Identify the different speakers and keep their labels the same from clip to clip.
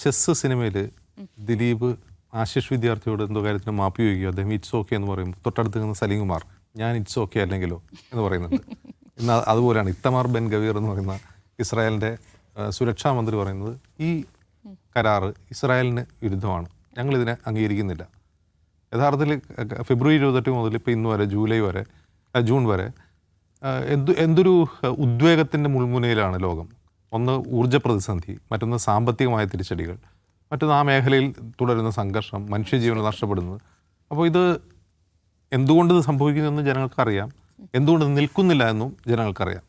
Speaker 1: Chess സിനിമയിൽ ദിലീപ് ആശിഷ് വിദ്യാർത്ഥിയോട് എന്തോ കാര്യത്തിന് മാപ്പി ചോദിക്കുക, അദ്ദേഹം ഇറ്റ്സ് ഓക്കെ എന്ന് പറയും. തൊട്ടടുത്ത് നിൽക്കുന്ന സലീംകുമാർ ഞാൻ ഇറ്റ്സ് ഓക്കെ അല്ലെങ്കിലോ എന്ന് പറയുന്നുണ്ട്. എന്നാൽ അതുപോലെയാണ് ഇത്തമാർ ബെൻ ഗവീർ എന്ന് പറയുന്ന ഇസ്രായേലിൻ്റെ സുരക്ഷാ മന്ത്രി പറയുന്നത് ഈ കരാറ് ഇസ്രായേലിന് വിരുദ്ധമാണ്, ഞങ്ങളിതിനെ അംഗീകരിക്കുന്നില്ല. യഥാർത്ഥത്തിൽ ഫെബ്രുവരി 28 മുതൽ ഇപ്പോൾ ഇന്ന് വരെ ജൂൺ വരെ എന്തൊരു ഉദ്വേഗത്തിൻ്റെ മുൾമുനയിലാണ് ലോകം. ഒന്ന് ഊർജ്ജ പ്രതിസന്ധി, മറ്റൊന്ന് സാമ്പത്തികമായ തിരിച്ചടികൾ, മറ്റൊന്ന് ആ മേഖലയിൽ തുടരുന്ന സംഘർഷം, മനുഷ്യജീവൻ നഷ്ടപ്പെടുന്നത്. അപ്പോൾ ഇത് എന്തുകൊണ്ട് ഇത് സംഭവിക്കുന്നതെന്ന് ജനങ്ങൾക്കറിയാം, എന്തുകൊണ്ട് ഇത് നിൽക്കുന്നില്ല എന്നും ജനങ്ങൾക്കറിയാം.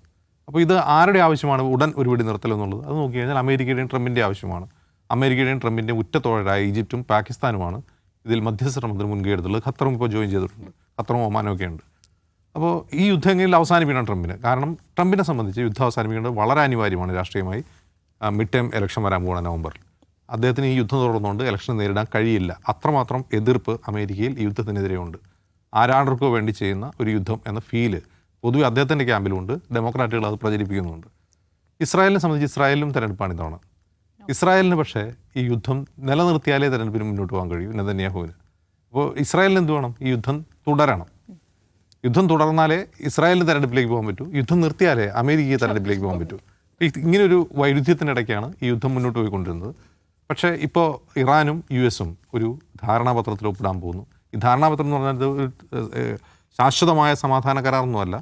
Speaker 1: അപ്പോൾ ഇത് ആരുടെ ആവശ്യമാണ് ഉടൻ ഒരു വെടിനിർത്തൽ എന്നുള്ളത്? അത് നോക്കി കഴിഞ്ഞാൽ അമേരിക്കയുടെയും ട്രംപിൻ്റെ ആവശ്യമാണ്. അമേരിക്കയുടെയും ട്രംപിൻ്റെ ഉറ്റത്തോഴരായ ഈജിപ്തും പാകിസ്ഥാനുമാണ് ഇതിൽ മധ്യസ്ഥ ശ്രമത്തിന് മുൻകൈ എടുത്തുള്ളത്. ഖത്തറും ഇപ്പോൾ ജോയിൻ ചെയ്തിട്ടുണ്ട്, ഖത്തറും ഒമാനും ഒക്കെ ഉണ്ട്. അപ്പോൾ ഈ യുദ്ധം എങ്ങനെ അവസാനിപ്പിക്കണം ട്രംപിന്? കാരണം ട്രംപിനെ സംബന്ധിച്ച് യുദ്ധം അവസാനിപ്പിക്കേണ്ടത് വളരെ അനിവാര്യമാണ് രാഷ്ട്രീയമായി. മിഡ് ടേം ഇലക്ഷൻ വരാൻ പോകണം നവംബറിൽ. അദ്ദേഹത്തിന് ഈ യുദ്ധം തുടർന്നുകൊണ്ട് ഇലക്ഷൻ നേരിടാൻ കഴിയില്ല. അത്രമാത്രം എതിർപ്പ് അമേരിക്കയിൽ ഈ യുദ്ധത്തിനെതിരെയുണ്ട്. ആരാണ്ടർക്കോ വേണ്ടി ചെയ്യുന്ന ഒരു യുദ്ധം എന്ന ഫീല് പൊതുവെ അദ്ദേഹത്തിൻ്റെ ക്യാമ്പിലുണ്ട്. ഡെമോക്രാറ്റുകൾ അത് പ്രചരിപ്പിക്കുന്നുണ്ട്. ഇസ്രായേലിനെ സംബന്ധിച്ച് ഇസ്രായേലിലും തെരഞ്ഞെടുപ്പാണ് ഇത്തവണ. ഇസ്രായേലിന് പക്ഷേ ഈ യുദ്ധം നിലനിർത്തിയാലേ തെരഞ്ഞെടുപ്പിന് മുന്നോട്ട് പോകാൻ കഴിയും നെതന്യാഹുവിന്. അപ്പോൾ ഇസ്രായേലിന് എന്ത് വേണം? ഈ യുദ്ധം തുടരണം. യുദ്ധം തുടർന്നാലേ ഇസ്രായേലിന് തെരഞ്ഞെടുപ്പിലേക്ക് പോകാൻ പറ്റൂ. യുദ്ധം നിർത്തിയാലേ അമേരിക്കയെ തെരഞ്ഞെടുപ്പിലേക്ക് പോകാൻ പറ്റൂ. ഇങ്ങനൊരു വൈരുദ്ധ്യത്തിനിടയ്ക്കാണ് ഈ യുദ്ധം മുന്നോട്ട് പോയിക്കൊണ്ടിരുന്നത്. പക്ഷേ ഇപ്പോൾ ഇറാനും US ഒരു ധാരണാപത്രത്തിൽ ഒപ്പിടാൻ പോകുന്നു. ഈ ധാരണാപത്രം എന്ന് പറഞ്ഞാൽ ഒരു ശാശ്വതമായ സമാധാന കരാറൊന്നുമല്ല.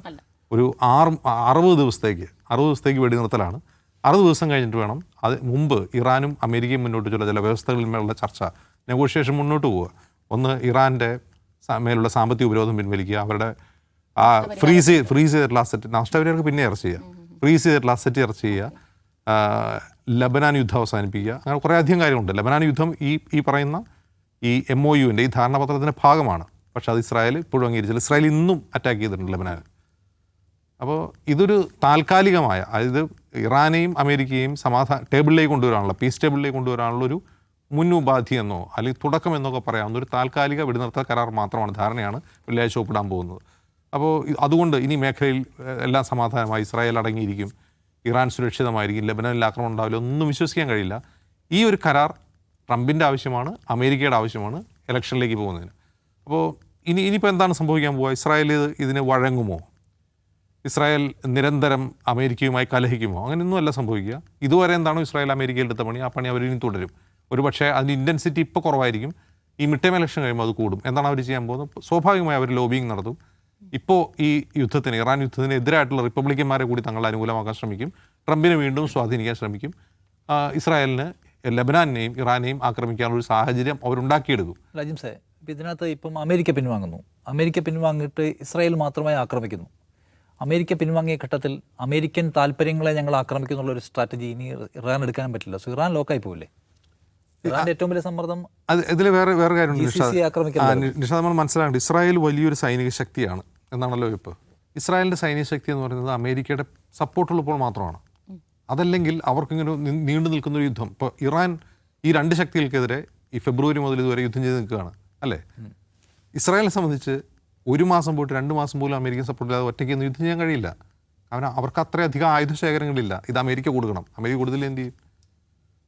Speaker 1: ഒരു 60 ദിവസത്തേക്ക് വെടിനിർത്തലാണ്. 60 ദിവസം കഴിഞ്ഞിട്ട് വേണം അത് മുമ്പ് ഇറാനും അമേരിക്കയും മുന്നോട്ട് ചില വ്യവസ്ഥകളിന്മേലുള്ള ചർച്ച, നെഗോഷിയേഷൻ മുന്നോട്ട് പോവുക. ഒന്ന് ഇറാൻ്റെ മേലുള്ള സാമ്പത്തിക ഉപരോധം പിൻവലിക്കുക, അവരുടെ ആ ഫ്രീസ് ചെയ്തിട്ടുള്ള അസറ്റ് നഷ്ടപരിഹാരം പിന്നെ അറസ്റ്റ് ചെയ്യുക, ഫ്രീസ് ചെയ്തിട്ടുള്ള അസറ്റ് അറസ്റ്റ് ചെയ്യുക, ലബനാൻ യുദ്ധം അവസാനിപ്പിക്കുക. അങ്ങനെ കുറേ അധികം കാര്യങ്ങളുണ്ട്. ലബനാൻ യുദ്ധം ഈ പറയുന്ന ഈ MOUവിൻ്റെ ഈ ധാരണാപത്രത്തിൻ്റെ ഭാഗമാണ്. പക്ഷേ അത് ഇസ്രായേൽ ഇപ്പോഴും അംഗീകരിച്ചില്ല. ഇസ്രായേൽ ഇന്നും അറ്റാക്ക് ചെയ്തിട്ടുണ്ട് ലബനാൻ. അപ്പോൾ ഇതൊരു താൽക്കാലികമായ, അതായത് ഇറാനെയും അമേരിക്കയെയും ടേബിളിലേക്ക് കൊണ്ടുവരാനുള്ള, പീസ് ടേബിളിലേക്ക് കൊണ്ടുവരാനുള്ള ഒരു മുന്നുപാധി എന്നോ അല്ലെങ്കിൽ തുടക്കം എന്നൊക്കെ പറയാവുന്ന ഒരു താൽക്കാലിക വെടിനിർത്തൽ കരാർ മാത്രമാണ്, ധാരണയാണ് വെള്ളിയാഴ്ച ഒപ്പിടാൻ പോകുന്നത്. അപ്പോൾ അതുകൊണ്ട് ഇനി മേഖലയിൽ എല്ലാം സമാധാനമായി, ഇസ്രായേൽ അടങ്ങിയിരിക്കും, ഇറാൻ സുരക്ഷിതമായിരിക്കും, ലബനനിൽ ആക്രമണം ഉണ്ടാവില്ല, ഒന്നും വിശ്വസിക്കാൻ കഴിയില്ല. ഈ ഒരു കരാർ ട്രംപിൻ്റെ ആവശ്യമാണ്, അമേരിക്കയുടെ ആവശ്യമാണ് ഇലക്ഷനിലേക്ക് പോകുന്നതിന്. അപ്പോൾ ഇനിയിപ്പോൾ എന്താണ് സംഭവിക്കാൻ പോവുക? ഇസ്രായേൽ ഇതിന് വഴങ്ങുമോ? ഇസ്രായേൽ നിരന്തരം അമേരിക്കയുമായി കലഹിക്കുമോ? അങ്ങനെയൊന്നുമല്ല സംഭവിക്കുക. ഇതുവരെ എന്താണോ ഇസ്രായേൽ അമേരിക്കയിൽ എടുത്ത പണി, ആ പണി അവരിനി തുടരും. ഒരു പക്ഷേ അതിൻ്റെ ഇൻറ്റൻസിറ്റി ഇപ്പോൾ കുറവായിരിക്കും. ഈ മിഡ് ടേം ഇലക്ഷൻ കഴിയുമ്പോൾ അത് കൂടും. എന്താണ് അവർ ചെയ്യാൻ പോകുന്നത്? സ്വാഭാവികമായി അവർ ലോബിയിങ് നടത്തും. ഇപ്പോൾ ഈ യുദ്ധത്തിന്, ഇറാൻ യുദ്ധത്തിന് എതിരായിട്ടുള്ള റിപ്പബ്ലിക്കന്മാരെ കൂടി തങ്ങളെ അനുകൂലമാക്കാൻ ശ്രമിക്കും. ട്രംപിനെ വീണ്ടും സ്വാധീനിക്കാൻ ശ്രമിക്കും. ഇസ്രായേലിന് ലബനാനെയും ഇറാനെയും ആക്രമിക്കാനുള്ളൊരു സാഹചര്യം അവരുണ്ടാക്കിയെടുക്കും.
Speaker 2: രാജ്യം സാർ, ഇപ്പം ഇതിനകത്ത് ഇപ്പം അമേരിക്ക പിൻവാങ്ങുന്നു. അമേരിക്ക പിൻവാങ്ങിയിട്ട് ഇസ്രായേൽ മാത്രമായി ആക്രമിക്കുന്നു. അമേരിക്ക പിൻവാങ്ങിയ ഘട്ടത്തിൽ അമേരിക്കൻ താല്പര്യങ്ങളെ ഞങ്ങൾ ആക്രമിക്കുന്നുള്ളൊരു സ്ട്രാറ്റജി ഇനി ഇറാൻ എടുക്കാനും പറ്റില്ല. സോ ഇറാൻ ലോക്കായി പോവില്ലേ? ഇറാൻ്റെ ഏറ്റവും വലിയ സമ്മർദ്ദം
Speaker 1: ഇതിൽ വേറെ കാര്യമുണ്ട് നിഷാദ്. നമ്മൾ മനസ്സിലാക്കേണ്ടത് ഇസ്രായേൽ വലിയൊരു സൈനിക ശക്തിയാണ് എന്നാണല്ലോ ഇപ്പോൾ. ഇസ്രായേലിൻ്റെ സൈനിക ശക്തി എന്ന് പറയുന്നത് അമേരിക്കയുടെ സപ്പോർട്ടുള്ളപ്പോൾ മാത്രമാണ്. അതല്ലെങ്കിൽ അവർക്കിങ്ങനെ നീണ്ടു നിൽക്കുന്നൊരു യുദ്ധം. ഇപ്പോൾ ഇറാൻ ഈ രണ്ട് ശക്തികൾക്കെതിരെ ഈ ഫെബ്രുവരി മുതൽ ഇതുവരെ യുദ്ധം ചെയ്ത് നിൽക്കുകയാണ് അല്ലേ? ഇസ്രായേലിനെ സംബന്ധിച്ച് 1 മാസം പോയിട്ട് 2 മാസം പോലും അമേരിക്കൻ സപ്പോർട്ടില്ലാതെ ഒറ്റയ്ക്ക് ഒന്നും യുദ്ധം ചെയ്യാൻ കഴിയില്ല. അവർക്ക് അത്രയധികം ആയുധ ശേഖരങ്ങളില്ല. ഇത് അമേരിക്ക കൊടുക്കണം. അമേരിക്ക കൊടുത്തില്ല എന്ത് ചെയ്യും?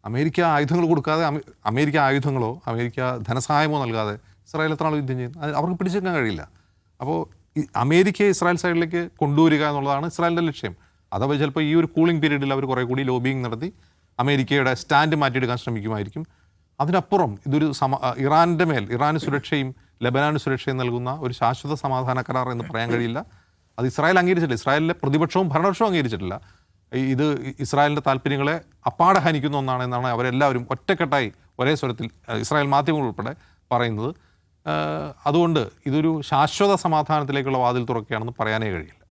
Speaker 1: അമേരിക്ക ആയുധങ്ങൾ കൊടുക്കാതെ, അമേരിക്ക ആയുധങ്ങളോ അമേരിക്ക ധനസഹായമോ നൽകാതെ ഇസ്രായേൽ എത്ര നാൾ യുദ്ധം ചെയ്യും? അവർക്ക് പിടിച്ചെടുക്കാൻ കഴിയില്ല. അപ്പോൾ ഈ അമേരിക്കയെ ഇസ്രായേൽ സൈഡിലേക്ക് കൊണ്ടുവരിക എന്നുള്ളതാണ് ഇസ്രായേലിൻ്റെ ലക്ഷ്യം. അഥവാ ചിലപ്പോൾ ഈ ഒരു കൂളിംഗ് പീരീഡിൽ അവർ കുറേ കൂടി ലോബിയിങ് നടത്തി അമേരിക്കയുടെ സ്റ്റാൻഡ് മാറ്റിയെടുക്കാൻ ശ്രമിക്കുമായിരിക്കും. അതിനപ്പുറം ഇതൊരു ഇറാൻ്റെ മേൽ, ഇറാന് സുരക്ഷയും ലബനാന് സുരക്ഷയും നൽകുന്ന ഒരു ശാശ്വത സമാധാന കരാർ എന്ന് പറയാൻ കഴിയില്ല. അത് ഇസ്രായേൽ അംഗീകരിച്ചിട്ടില്ല. ഇസ്രായേലിലെ പ്രതിപക്ഷവും ഭരണപക്ഷവും അംഗീകരിച്ചിട്ടില്ല. ഇത് ഇസ്രായേലിൻ്റെ താല്പര്യങ്ങളെ അപ്പാടെ ഹനിക്കുന്ന ഒന്നാണെന്നാണ് അവരെല്ലാവരും ഒറ്റക്കെട്ടായി ഒരേ സ്വരത്തിൽ, ഇസ്രായേൽ മാധ്യമങ്ങൾ ഉൾപ്പെടെ പറയുന്നത്. അതുകൊണ്ട് ഇതൊരു ശാശ്വത സമാധാനത്തിലേക്കുള്ള വാതിൽ തുറക്കുകയാണെന്ന് പറയാനേ കഴിയില്ല.